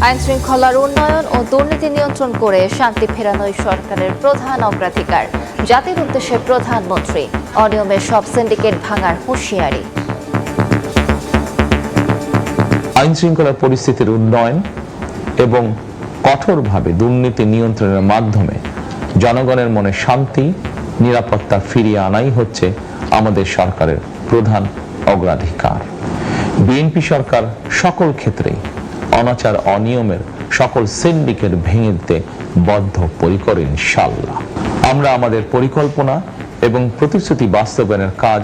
আইন শৃঙ্খলার উন্নয়ন ও দুর্নীতি নিয়ন্ত্রণ করে শান্তি ফেরানোই সরকারের প্রধান অগ্রাধিকার। জাতির উদ্দেশ্যে প্রধানমন্ত্রী। অনিয়মের সব সিন্ডিকেট ভাঙার হুঁশিয়ারি। আইন শৃঙ্খলা পরিস্থিতির উন্নয়ন এবং কঠোরভাবে দুর্নীতি নিয়ন্ত্রণের মাধ্যমে জনগণের মনে শান্তি নিরাপত্তা ফিরিয়ে আনাই হচ্ছে আমাদের সরকারের প্রধান অগ্রাধিকার। বিএনপি সরকার সকল ক্ষেত্রেই অনাচার অনিয়মের সকল সিন্ডিকেট ভেঙে দিতে বদ্ধপরিকর ইনশাআল্লাহ। আমরা আমাদের পরিকল্পনা এবং প্রতিশ্রুতি বাস্তবায়নের কাজ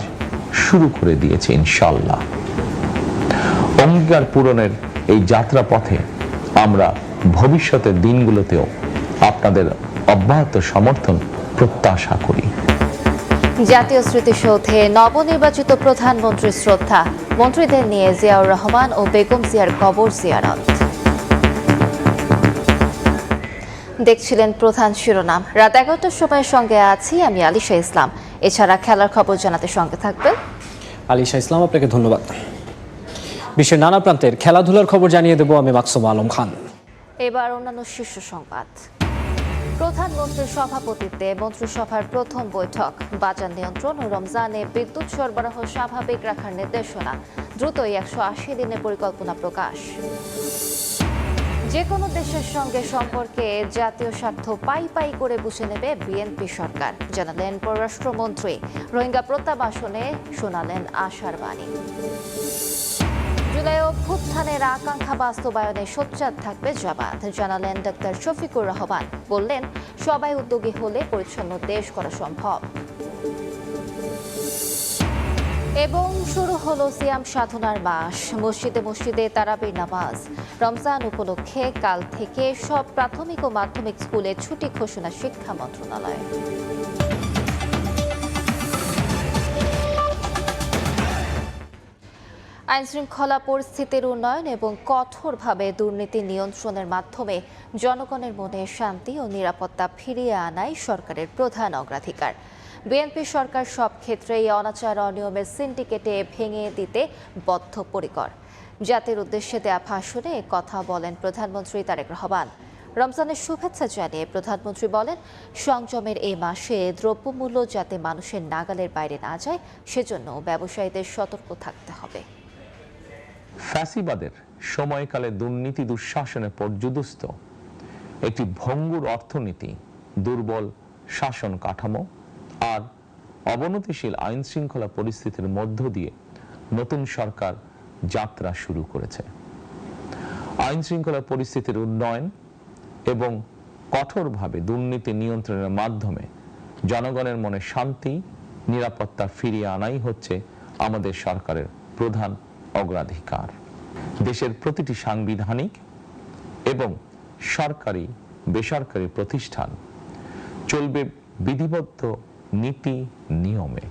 শুরু করে দিয়েছি ইনশাআল্লাহ। অঙ্গীকার পূরণের এই যাত্রা পথে আমরা ভবিষ্যতের দিনগুলোতেও আপনাদের অব্যাহত সমর্থন প্রত্যাশা করি। জাতীয় স্মৃতিসৌধে নবনির্বাচিত প্রধানমন্ত্রীর শ্রদ্ধা। মন্ত্রীদের নিয়ে জিয়াউর রহমান ও বেগম জিয়ার কবর জিয়ারত। দেখছিলেন প্রধান শিরোনাম। রাত 11টার সময়ের সঙ্গে আছি আমি আলিশা ইসলাম। এছাড়া খেলার খবর জানাতে সঙ্গে থাকবেন আলিশা ইসলাম। আপনাকে ধন্যবাদ। বিশ্বের নানা প্রান্তের খেলাধুলার খবর জানিয়ে দেব আমি মাকসুম আলম খান। এবার অন্যান্য শীর্ষ সংবাদ। প্রধানমন্ত্রীর সভাপতিত্বে মন্ত্রিসভার প্রথম বৈঠক। বাজার নিয়ন্ত্রণ ও রমজানে বিদ্যুৎ সরবরাহ স্বাভাবিক রাখার নির্দেশনা। দ্রুতই 180 দিনের পরিকল্পনা প্রকাশ। যে কোনো দেশের সঙ্গে সম্পর্কে জাতীয় স্বার্থ পাই করে বুঝে নেবে বিএনপি সরকার, জানালেন পররাষ্ট্রমন্ত্রী। রোহিঙ্গা প্রত্যাবাসনে শোনালেন আশার বাণী। জুলাই অভ্যুত্থানের আকাঙ্ক্ষা বাস্তবায়নে সোচ্চার থাকবে জামায়াত, জানালেন ডক্টর শফিকুর রহমান। বললেন, সবাই উদ্যোগী হলে পরিচ্ছন্ন দেশ করা সম্ভব। এবং শুরু হলো সিয়াম সাধনার মাস। মসজিদে তারাবির নামাজ। রমজান উপলক্ষে কাল থেকে সব প্রাথমিক ও মাধ্যমিক স্কুলে ছুটি ঘোষণা শিক্ষা মন্ত্রণালয়। আইন শৃঙ্খলা পরিস্থিতির উন্নয়ন এবং কঠোরভাবে দুর্নীতি নিয়ন্ত্রণের মাধ্যমে জনগণের মনে শান্তি ও নিরাপত্তা ফিরিয়ে আনাই সরকারের প্রধান অগ্রাধিকার। বিএনপি সরকার সব ক্ষেত্রেই অনাচার অনিয়মের সিন্ডিকেটে ভেঙে দিতে বদ্ধপরিকর। জাতির উদ্দেশ্যে দেয়া ভাষণে কথা বলেন প্রধানমন্ত্রী তারেক রহমান। রমজানের শুভেচ্ছা জানিয়ে প্রধানমন্ত্রী বলেন, সংযমের এই মাসে দ্রব্যমূল্য যাতে মানুষের নাগালের বাইরে না যায় সেজন্য ব্যবসায়ীদের সতর্ক থাকতে হবে। ফ্যাসিবাদের সময়কালে দুর্নীতি দুঃশাসনে পর্যুদস্ত একটি ভঙ্গুর অর্থনীতি, দুর্বল শাসন কাঠামো আর অবনতিশীল আইন শৃঙ্খলা পরিস্থিতির মধ্য দিয়ে নতুন সরকার যাত্রা শুরু করেছে। আইন শৃঙ্খলা পরিস্থিতির উন্নয়ন এবং কঠোরভাবে দুর্নীতি নিয়ন্ত্রণের মাধ্যমে জনগণের মনে শান্তি নিরাপত্তা ফিরিয়ে আনাই হচ্ছে আমাদের সরকারের প্রধান অগ্রাধিকার। দেশের প্রতিটি সাংবিধানিক এবং সরকারি বেসরকারি প্রতিষ্ঠান চলবে বিধিবদ্ধ নীতি নিয়মে।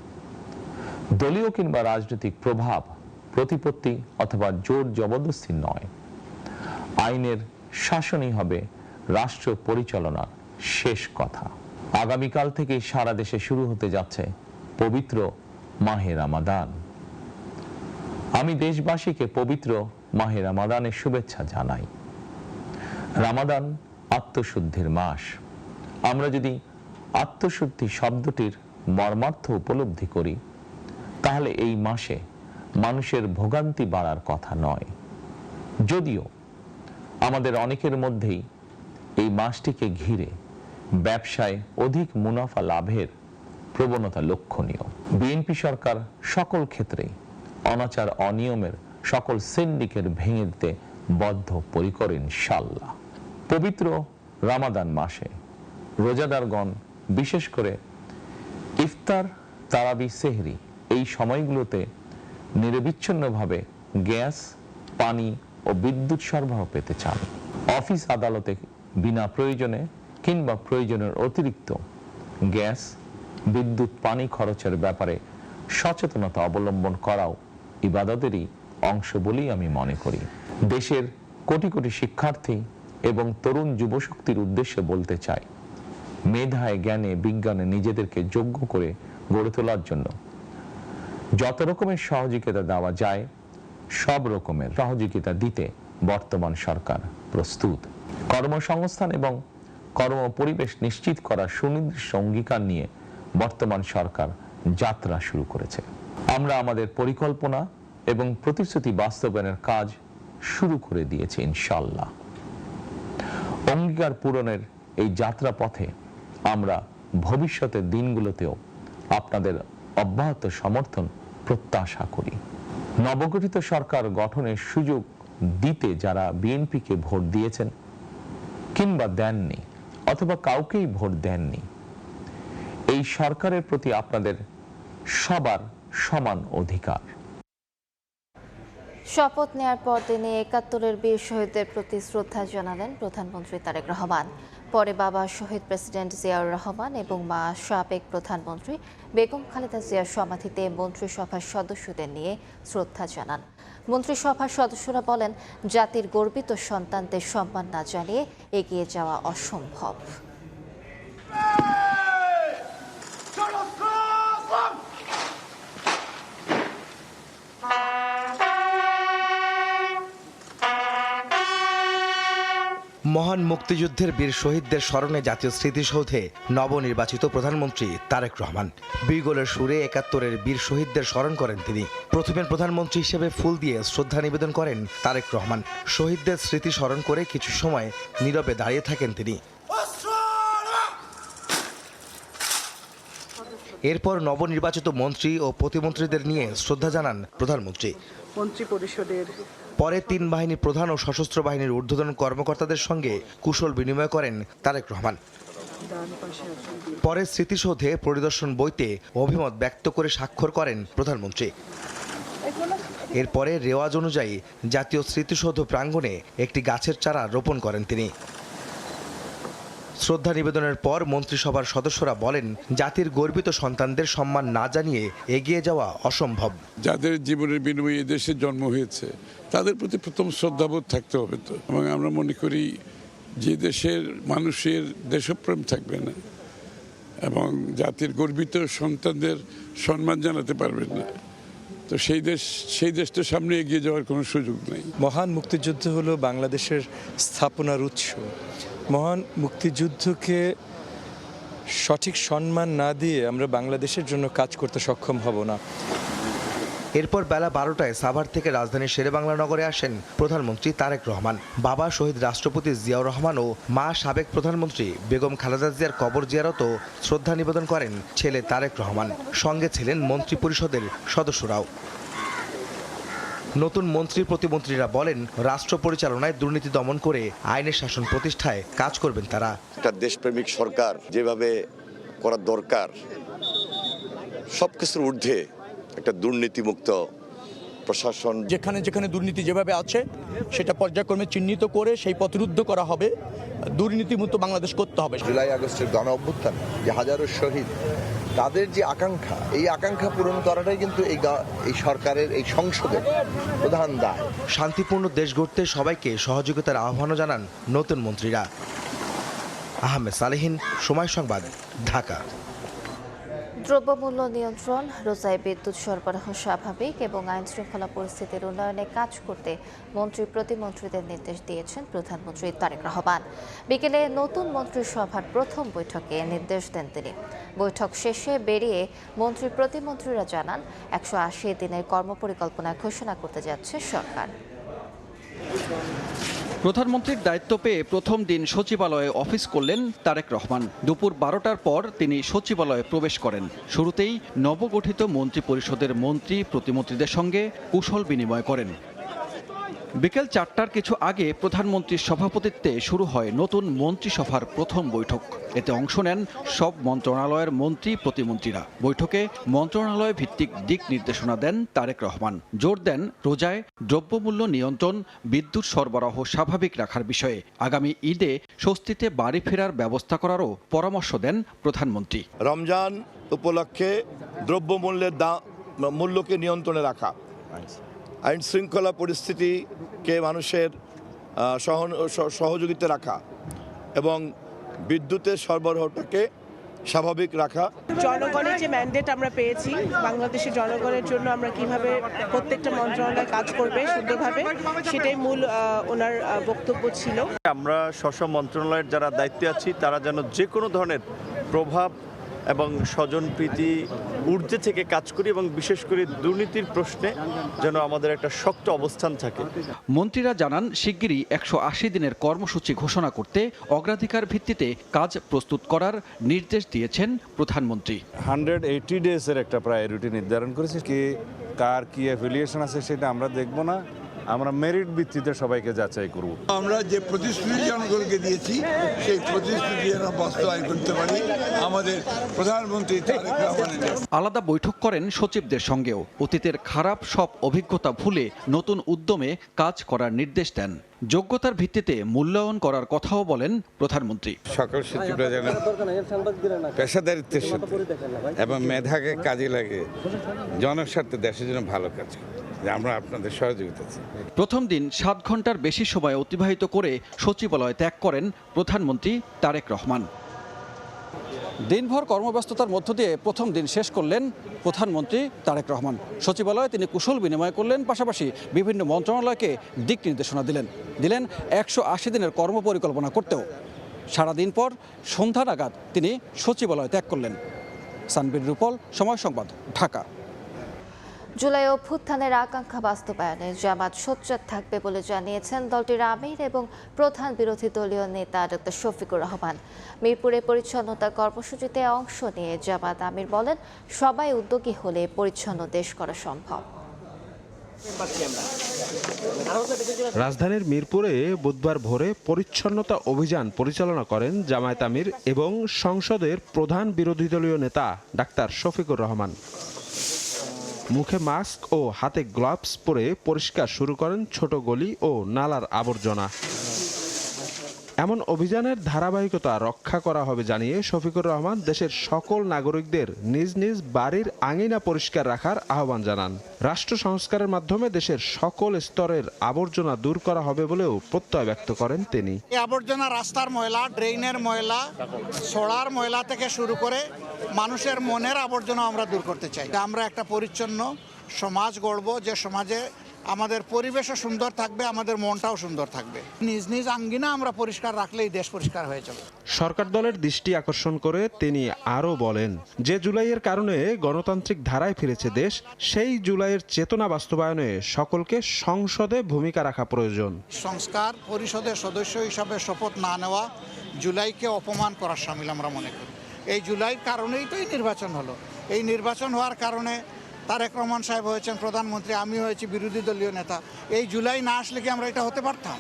দলীয় কিংবা রাজনৈতিক প্রভাব প্রতিপত্তি অথবা জোর জবরদস্তি নয়। আইনের শাসনই হবে রাষ্ট্র পরিচালনার শেষ কথা। আগামীকাল থেকে সারা দেশে শুরু হতে যাচ্ছে পবিত্র মাহে রমাদান। আমি দেশবাসীকে পবিত্র মাহে রমাদানের শুভেচ্ছা জানাই। রমাদান আত্মশুদ্ধির মাস। আমরা যদি আত্মশুদ্ধি শব্দটির মর্মার্থ উপলব্ধি করি তাহলে এই মাসে মানুষের ভোগান্তি বাড়ার কথা নয়। যদিও আমাদের অনেকের মধ্যেই এই মাসটিকে ঘিরে ব্যবসায় অধিক মুনাফা লাভের প্রবণতা লক্ষণীয়। বিএনপি সরকার সকল ক্ষেত্রেই অনাচার অনিয়মের সকল সিন্ডিকেট ভেঙে দিতে বদ্ধপরিকর ইনশাআল্লাহ। পবিত্র রমাদান মাসে রোজাদারগণ বিশেষ করে ইফতার তারাবি সেহরি এই সময়গুলোতে নিরবিচ্ছিন্নভাবে গ্যাস পানি ও বিদ্যুৎ সরবরাহ পেতে চান। অফিস আদালতে বিনা প্রয়োজনে কিংবা প্রয়োজনের অতিরিক্ত গ্যাস বিদ্যুৎ পানি খরচের ব্যাপারে সচেতনতা অবলম্বন করাও ইবাদতেরই অংশ বলেই আমি মনে করি। দেশের কোটি কোটি শিক্ষার্থী এবং তরুণ যুবশক্তির উদ্দেশ্যে বলতে চাই, মেধায় জ্ঞানে বিজ্ঞানে নিজেদেরকে যোগ্য করে গড়ে তোলার জন্য যত রকমের সহযোগিতা দেওয়া যায় সব রকমের সহযোগিতা দিতে বর্তমান সরকার প্রস্তুত। কর্মসংস্থান এবং কর্মপরিবেশ নিশ্চিত করার সুনির্দিষ্ট অঙ্গীকার নিয়ে বর্তমান সরকার যাত্রা শুরু করেছে। আমরা আমাদের পরিকল্পনা এবং প্রতিশ্রুতি বাস্তবায়নের কাজ শুরু করে দিয়েছি ইনশাআল্লাহ। অঙ্গীকার পূরণের এই যাত্রা পথে আমরা ভবিষ্যতের দিনগুলোতেও আপনাদের অব্যাহত সমর্থন প্রত্যাশা করি। নবগঠিত সরকার গঠনের সুযোগ দিতে যারা বিএনপিকে ভোট দিয়েছেন কিংবা দেননি অথবা কাউকেই ভোট দেননি, এই সরকারের প্রতি আপনাদের সবার সমান অধিকার। শপথ নেয়ার পর তিনি ৭১-এর বীর শহীদদের প্রতি শ্রদ্ধা জানালেন প্রধানমন্ত্রী তারেক রহমান। পরে বাবা শহীদ প্রেসিডেন্ট জিয়াউর রহমান এবং মা সাবেক প্রধানমন্ত্রী বেগম খালেদা জিয়ার সমাধিতে মন্ত্রিসভার সদস্যদের নিয়ে শ্রদ্ধা জানান। মন্ত্রিসভার সদস্যরা বলেন, জাতির গর্বিত সন্তানদের সম্মান না জানিয়ে এগিয়ে যাওয়া অসম্ভব। মহান মুক্তিযুদ্ধের বীর শহীদদের স্মরণে জাতীয় স্মৃতিসৌধে নবনির্বাচিত প্রধানমন্ত্রী তারেক রহমান বিগলের সুরে ৭১-এর বীর শহীদদের স্মরণ করেন তিনি। প্রথমে প্রধানমন্ত্রী হিসেবে ফুল দিয়ে শ্রদ্ধা নিবেদন করেন তারেক রহমান। শহীদদের স্মৃতি স্মরণ করে কিছু সময় নীরবে দাঁড়িয়ে থাকেন তিনি। এরপর নবনির্বাচিত মন্ত্রী ও প্রতিমন্ত্রীদের নিয়ে শ্রদ্ধা জানান প্রধানমন্ত্রী। মন্ত্রিপরিষদের পরে ৩ বাহিনী প্রধান ও সশস্ত্র বাহিনীর ঊর্ধ্বতন কর্মকর্তাদের সঙ্গে কুশল বিনিময় করেন তারেক রহমান। পরে স্মৃতিসৌধে পরিদর্শন বইতে অভিমত ব্যক্ত করে স্বাক্ষর করেন প্রধানমন্ত্রী। এরপরে রেওয়াজ অনুযায়ী জাতীয় স্মৃতিসৌধ প্রাঙ্গণে একটি গাছের চারা রোপণ করেন তিনি। শ্রদ্ধা নিবেদনের পর মন্ত্রিসভার সদস্যরা বলেন, জাতির গর্বিত সন্তানদের সম্মান না জানিয়ে এগিয়ে যাওয়া অসম্ভব। যাদের জীবনের বিনিময়ে দেশে জন্ম হয়েছে তাদের প্রতি প্রথম শ্রদ্ধাবোধ থাকতে হবে তো। এবং আমরা মনে করি যে দেশের মানুষের দেশপ্রেম থাকবে না এবং জাতির গর্বিত সন্তানদের সম্মান জানাতে পারবেন না, তো সেই দেশটা সামনে এগিয়ে যাওয়ার কোনো সুযোগ নেই। মহান মুক্তিযুদ্ধ হলো বাংলাদেশের স্থাপনার উৎস। মহান মুক্তিযুদ্ধকে সঠিক সম্মান না দিয়ে আমরা বাংলাদেশের জন্য কাজ করতে সক্ষম হব না। এরপর বেলা ১২টায় সাভার থেকে রাজধানীর শেরেবাংলা নগরে আসেন প্রধানমন্ত্রী তারেক রহমান। বাবা শহীদ রাষ্ট্রপতি জিয়াউর রহমান ও মা সাবেক প্রধানমন্ত্রী বেগম খালেদা জিয়ার কবর জিয়ারত শ্রদ্ধা নিবেদন করেন ছেলে তারেক রহমান। সঙ্গে ছিলেন মন্ত্রী পরিষদের সদস্যরাও। নতুন মন্ত্রী প্রতিমন্ত্রীরা বলেন, রাষ্ট্র পরিচালনায় দুর্নীতি দমন করে আইনের শাসন প্রতিষ্ঠায় কাজ করবেন তারা। একটা দেশপ্রেমিক সরকার যেভাবে করা দরকার, সবকিছুর ঊর্ধ্বে একটা দুর্নীতিমুক্ত প্রশাসন। যেখানে যেখানে দুর্নীতি যেভাবে আছে সেটা পর্যায়ক্রমে চিহ্নিত করে সেই পথরুদ্ধ করা হবে, দুর্নীতিমুক্ত বাংলাদেশ করতে হবে। জুলাই আগস্টের গণ অভ্যুত্থান, যে হাজারো শহীদ, তাদের যে আকাঙ্ক্ষা, এই আকাঙ্ক্ষা পূরণ করাটাই কিন্তু এই সরকারের, এই সংসদের প্রধান দায়। শান্তিপূর্ণ দেশ গড়তে সবাইকে সহযোগিতার আহ্বানও জানান নতুন মন্ত্রীরা। আহমেদ সালেহীন, সময় সংবাদ, ঢাকা। দ্রব্যমূল্য নিয়ন্ত্রণ, রোজায় বিদ্যুৎ সরবরাহ স্বাভাবিক এবং আইন শৃঙ্খলা পরিস্থিতির উন্নয়নে কাজ করতে মন্ত্রী প্রতিমন্ত্রীদের নির্দেশ দিয়েছেন প্রধানমন্ত্রী তারেক রহমান। বিকেলে নতুন মন্ত্রিসভার প্রথম বৈঠকে নির্দেশ দেন তিনি। বৈঠক শেষে বেরিয়ে মন্ত্রী প্রতিমন্ত্রীরা জানান, ১৮০ দিনের কর্মপরিকল্পনা ঘোষণা করতে যাচ্ছে সরকার। প্রধানমন্ত্রীর দায়িত্ব পেয়ে প্রথম দিন সচিবালয়ে অফিস করলেন তারেক রহমান। দুপুর ১২টার পর তিনি সচিবালয়ে প্রবেশ করেন। শুরুতেই নবগঠিত মন্ত্রী পরিষদের মন্ত্রী প্রতিমন্ত্রীদের সঙ্গে কুশল বিনিময় করেন। বিকেল ৪টার কিছু আগে প্রধানমন্ত্রীর সভাপতিত্বে শুরু হয় নতুন মন্ত্রিসভার প্রথম বৈঠক। এতে অংশ নেন সব মন্ত্রণালয়ের মন্ত্রী প্রতিমন্ত্রীরা। বৈঠকে মন্ত্রণালয় ভিত্তিক দিক নির্দেশনা দেন তারেক রহমান। জোর দেন রোজায় দ্রব্যমূল্য নিয়ন্ত্রণ, বিদ্যুৎ সরবরাহ স্বাভাবিক রাখার বিষয়ে। আগামী ঈদে স্বস্তিতে বাড়ি ফেরার ব্যবস্থা করারও পরামর্শ দেন প্রধানমন্ত্রী। রমজান উপলক্ষে দ্রব্যমূল্যের মূল্যকে নিয়ন্ত্রণে রাখা, আইন শৃঙ্খলা পরিস্থিতিকে মানুষের সহযোগিতা রাখা এবং বিদ্যুতের সরবরাহটাকে স্বাভাবিক রাখা। জনগণের যে ম্যান্ডেট আমরা পেয়েছি, বাংলাদেশের জনগণের জন্য আমরা কিভাবে প্রত্যেকটা মন্ত্রণালয় কাজ করবে সুন্দরভাবে, সেটাই মূল ওনার বক্তব্য ছিল। আমরা স্ব মন্ত্রণালয়ের যারা দায়িত্বে আছি তারা যেন যে কোনো ধরনের প্রভাব এবং স্বজনপ্রীতি ঊর্ধ্বে থেকে কাজ করি এবং বিশেষ করে দুর্নীতির প্রশ্নে যেন আমাদের একটা শক্ত অবস্থান থাকে। মন্ত্রীরা জানান শিগগিরই 180 দিনের কর্মসূচি ঘোষণা করতে অগ্রাধিকার ভিত্তিতে কাজ প্রস্তুত করার নির্দেশ দিয়েছেন প্রধানমন্ত্রী। 180 ডেজের একটা প্রায়োরিটি নির্ধারণ করেছে। কি কার কি অ্যাফিলিয়েশন আছে সেটা আমরা দেখব না, আমরা মেরিট ভিত্তিতে সবাইকে যাচাই করব। আমরা যে প্রতিশ্রুতি জনগণকে দিয়েছি সেই প্রতিশ্রুতি যেন বাস্তবায়ন করতে পারি আমাদের প্রধানমন্ত্রী তারেক রহমানের। আলাদা বৈঠক করেন সচিবদের সঙ্গেও অতীতের খারাপ সব অভিজ্ঞতা ভুলে নতুন উদ্যমে কাজ করার নির্দেশ দেন। যোগ্যতার ভিত্তিতে মূল্যায়ন করার কথাও বলেন প্রধানমন্ত্রী। সকল সচিবরা যেন পেশাদারিত্বের সাথে এবং মেধাকে কাজে লাগে জনস্বার্থে দেশের জন্য ভালো কাজ করে। আমরা আপনাদের সহযোগিতা চাই। প্রথম দিন 7 ঘন্টার বেশি সময় অতিবাহিত করে সচিবালয় ত্যাগ করেন প্রধানমন্ত্রী তারেক রহমান। দিনভর কর্মব্যস্ততার মধ্য দিয়ে প্রথম দিন শেষ করলেন প্রধানমন্ত্রী তারেক রহমান। সচিবালয়ে তিনি কুশল বিনিময় করলেন, পাশাপাশি বিভিন্ন মন্ত্রণালয়কে দিক নির্দেশনা দিলেন 180 দিনের কর্মপরিকল্পনা করতেও। সারাদিন পর সন্ধ্যা নাগাদ তিনি সচিবালয় ত্যাগ করলেন। সানবীর রূপল, সময় সংবাদ, ঢাকা। জুলাই অভ্যুত্থানের আকাঙ্ক্ষা বাস্তবায়নে জামাত সোচ্চার থাকবে বলে জানিয়েছেন দলটির আমির এবং প্রধান বিরোধী দলীয় নেতা ডক্টর শফিকুর রহমান। মিরপুরে পরিচ্ছন্নতা কর্মসূচিতে অংশ নিয়ে জামাত আমির বলেন, সবাই উদ্যোগী হলে পরিচ্ছন্ন দেশ করা সম্ভব। রাজধানীর মিরপুরে বুধবার ভোরে পরিচ্ছন্নতা অভিযান পরিচালনা করেন জামায়াত আমির এবং সংসদের প্রধান বিরোধী দলীয় নেতা ডাক্তার শফিকুর রহমান। মুখে মাস্ক ও হাতে গ্লাভস পরে পরিষ্কার শুরু করেন ছোট গলি ও নালার আবর্জনা। এমন অভিযানের ধারাবাহিকতা রক্ষা করা হবে জানিয়ে শফিকুর রহমান দেশের সকল নাগরিকদের নিজ নিজ বাড়ির আঙিনা পরিষ্কার রাখার আহ্বান জানান। রাষ্ট্র সংস্কারের মাধ্যমে দেশের সকল স্তরের আবর্জনা দূর করা হবে বলেও প্রত্যয় ব্যক্ত করেন তিনি। এই আবর্জনা রাস্তার ময়লা, ড্রেনের ময়লা, সোলার ময়লা থেকে শুরু করে মানুষের মনের আবর্জনা আমরা দূর করতে চাই। আমরা একটা পরিচ্ছন্ন সমাজ গড়ব, যে সমাজে আমাদের পরিবেশও সুন্দর থাকবে, আমাদের মনটাও সুন্দর থাকবে। নিজ নিজ আঙ্গিনা আমরা পরিষ্কার রাখলেই দেশ পরিষ্কার হয়ে যাবে। সরকার দলের দৃষ্টি আকর্ষণ করে তিনি আরও বলেন, যে জুলাইয়ের কারণে গণতান্ত্রিক ধারায় ফিরেছে দেশ, সেই জুলাইয়ের চেতনা বাস্তবায়নে সকলকে সংসদে ভূমিকা রাখা প্রয়োজন। সংস্কার পরিষদের সদস্য হিসাবে শপথ না নেওয়া জুলাইকে অপমান করার শামিল আমরা মনে করি। এই জুলাইয়ের কারণেই তো এই নির্বাচন হলো। এই নির্বাচন হওয়ার কারণে তারেক রহমান সাহেব হয়েছেন প্রধানমন্ত্রী, আমি হয়েছি বিরোধী দলীয় নেতা। এই জুলাই না আসলে কি আমরা এটা হতে পারতাম?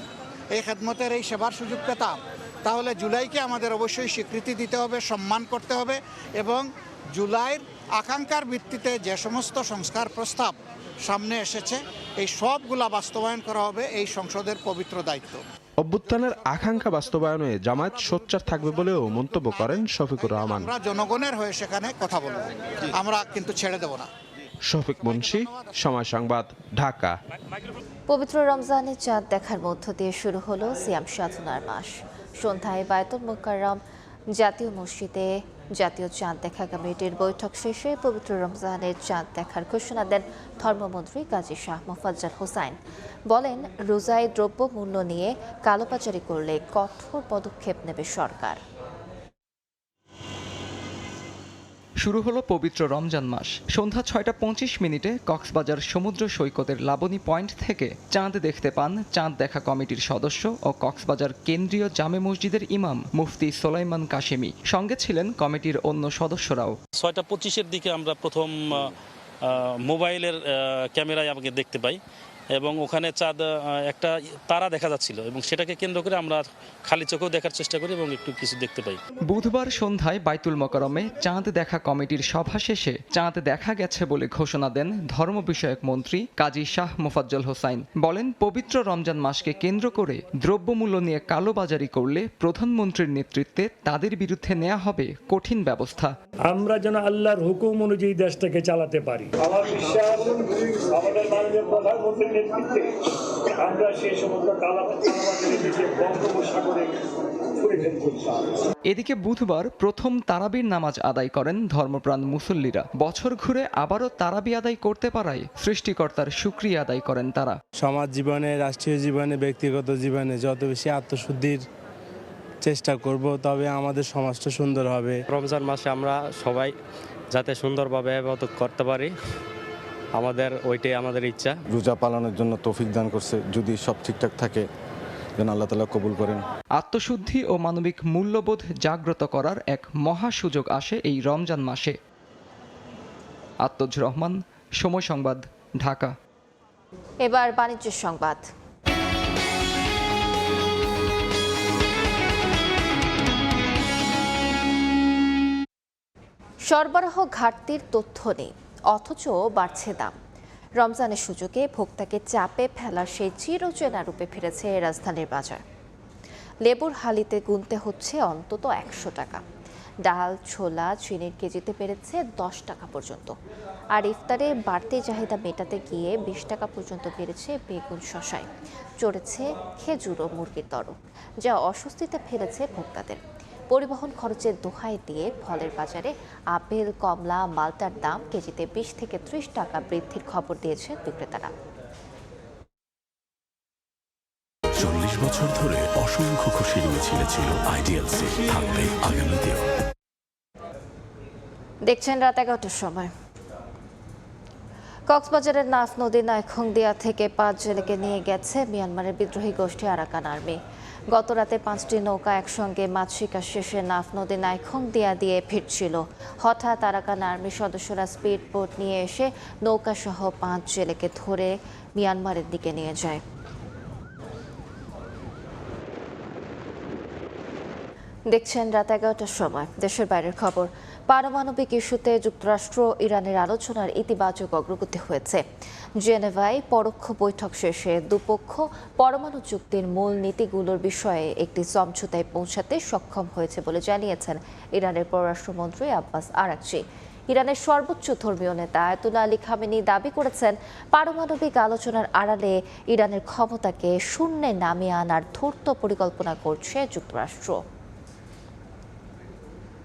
এই খেদমতের এই সেবার সুযোগ পেতাম? তাহলে জুলাইকে আমাদের অবশ্যই স্বীকৃতি দিতে হবে, সম্মান করতে হবে এবং জুলাইয়ের আকাঙ্ক্ষার ভিত্তিতে যে সমস্ত সংস্কার প্রস্তাব সামনে এসেছে এই সবগুলা বাস্তবায়ন করা হবে এই সংসদের পবিত্র দায়িত্ব। অভ্যুত্থানের আকাঙ্ক্ষা বাস্তবায়নে জামায়াত সোচ্চার থাকবে বলেও মন্তব্য করেন শফিকুর রহমান। আমরা জনগণের হয়ে সেখানে কথা বলবো, আমরা কিন্তু ছেড়ে দেব না। শফিক মুন্সি, সময় সংবাদ, ঢাকা। পবিত্র রমজানের চাঁদ দেখার মধ্য দিয়ে শুরু হলো সিয়াম সাধনার মাস। সন্ধ্যায় বায়তুল মোকাররম জাতীয় মসজিদে জাতীয় চাঁদ দেখা কমিটির বৈঠক শেষে পবিত্র রমজানের চাঁদ দেখার ঘোষণা দেন ধর্মমন্ত্রী কাজী শাহ মোফাজ্জল হোসাইন। বলেন, রোজায় দ্রব্যমূল্য নিয়ে কালোপাচারি করলে কঠোর পদক্ষেপ নেবে সরকার। শুরু হলো পবিত্র রমজান মাস। সন্ধ্যা 6:25 কক্সবাজার সমুদ্র সৈকতের লাবণী পয়েন্ট থেকে চাঁদ দেখতে পান চাঁদ দেখা কমিটির সদস্য ও কক্সবাজার কেন্দ্রীয় জামে মসজিদের ইমাম মুফতি সোলাইমান কাশেমি। সঙ্গে ছিলেন কমিটির অন্য সদস্যরাও। 6:25 দিকে আমরা প্রথম মোবাইলের ক্যামেরায় আমাকে দেখতে পাই এবং ওখানে চাঁদ একটা তারা দেখা যাচ্ছিল এবং সেটাকে কেন্দ্র করে আমরা খালি চোখেও দেখার চেষ্টা করি এবং একটু কিছু দেখতে পাই। বুধবার সন্ধ্যায় বাইতুল মোকাররমে চাঁদ দেখা কমিটির সভা শেষে চাঁদ দেখা গেছে বলে ঘোষণা দেন ধর্ম বিষয়ক মন্ত্রী কাজী শাহ মোফাজ্জল হোসাইন। বলেন, পবিত্র রমজান মাসকে কেন্দ্র করে দ্রব্যমূল্য নিয়ে কালোবাজারি করলে প্রধানমন্ত্রীর নেতৃত্বে তাদের বিরুদ্ধে নেওয়া হবে কঠিন ব্যবস্থা। আমরা যেন আল্লাহর হুকুম অনুযায়ী দেশটাকে চালাতে পারি। আমার বিশ্বাস আমাদের মাননীয় প্রধানমন্ত্রীর নেতৃত্বে আমরা সেই সমস্ত কালাবাজারের দেশে বঙ্গোপসাগরে ছুড়ে ফেলতে চাই। এদিকে বুধবার প্রথম তারাবির নামাজ আদায় করেন ধর্মপ্রাণ মুসল্লিরা। বছর ঘুরে আবারও তারাবি আদায় করতে পারায় সৃষ্টিকর্তার শুকরিয়া আদায় করেন তারা। সমাজ জীবনে, রাষ্ট্রীয় জীবনে, ব্যক্তিগত জীবনে যত বেশি আত্মশুদ্ধির চেষ্টা করব, তবে আমাদের সমাজটা সুন্দর হবে। রমজান মাসে আমরা সবাই যাতে সুন্দরভাবে ইবাদত করতে পারি, ওইটাই আমাদের ইচ্ছা। রোজা পালনের জন্য তৌফিক দান করছে, যদি সব ঠিকঠাক থাকে যেন আল্লাহ তাআলা কবুল করেন। আত্মশুদ্ধি ও মানবিক মূল্যবোধ জাগ্রত করার এক মহা সুযোগ আসে এই রমজান মাসে। আত্মজ রহমান, সময় সংবাদ, ঢাকা। এবার বাণিজ্য সংবাদ। সরবরাহ ঘাটতির তথ্য নেই, অথচ বাড়ছে দাম। রমজানের সুযোগে ভোক্তাকে চাপে ফেলার সেই চিরচেনা রূপে ফিরেছে রাজধানীর বাজার। লেবুর হালিতে গুনতে হচ্ছে অন্তত 100 টাকা। ডাল, ছোলা, চিনির কেজিতে বেড়েছে 10 টাকা পর্যন্ত। আর ইফতারে বাড়তি চাহিদা মেটাতে গিয়ে 20 টাকা পর্যন্ত বেড়েছে বেগুন, শসায়। চড়েছে খেজুর ও মুরগির দরও, যা অস্বস্তিতে ফেলেছে ভোক্তাদের। পরিবহন খরচের দোহাই দিয়ে ফলের বাজারে আপেল, কমলা, মালটার দাম কেজিতে 20 থেকে 30 টাকা বৃদ্ধির খবর দিয়েছে বিক্রেতারা। 40 বছর ধরে অসংখ্য খুশির মিছিলে ছিল আইডিএলসি, থাকবে আগামীতেও। দেখছেন রাত 11টার সময়। কক্সবাজারের নাফ নদী নাইখংদিয়া থেকে 5 জেলেকে নিয়ে গেছে মিয়ানমারের বিদ্রোহী গোষ্ঠী আরাকান আর্মি। গত রাতে 5টি নৌকা একসঙ্গে মাছ শিকার শেষে নাফ নদী নাইখংদিয়া দিয়ে ফিরছিল। হঠাৎ আরাকান আর্মির সদস্যরা স্পিড বোট নিয়ে এসে নৌকাসহ 5 জেলেকে ধরে মিয়ানমারের দিকে নিয়ে যায়। দেখছেন রাত 11টার সময়। দেশের বাইরের খবর। পারমাণবিক ইস্যুতে যুক্তরাষ্ট্র ইরানের আলোচনার ইতিবাচক অগ্রগতি হয়েছে। জেনেভায় পরোক্ষ বৈঠক শেষে দুপক্ষ পরমাণু চুক্তির মূল নীতিগুলোর বিষয়ে একটি সমঝোতায় পৌঁছাতে সক্ষম হয়েছে বলে জানিয়েছেন ইরানের পররাষ্ট্রমন্ত্রী আব্বাস আরাকচি। ইরানের সর্বোচ্চ ধর্মীয় নেতা আয়াতুল্লাহ আলী খামেনি দাবি করেছেন, পারমাণবিক আলোচনার আড়ালে ইরানের ক্ষমতাকে শূন্যে নামিয়ে আনার ধূর্ত পরিকল্পনা করছে যুক্তরাষ্ট্র।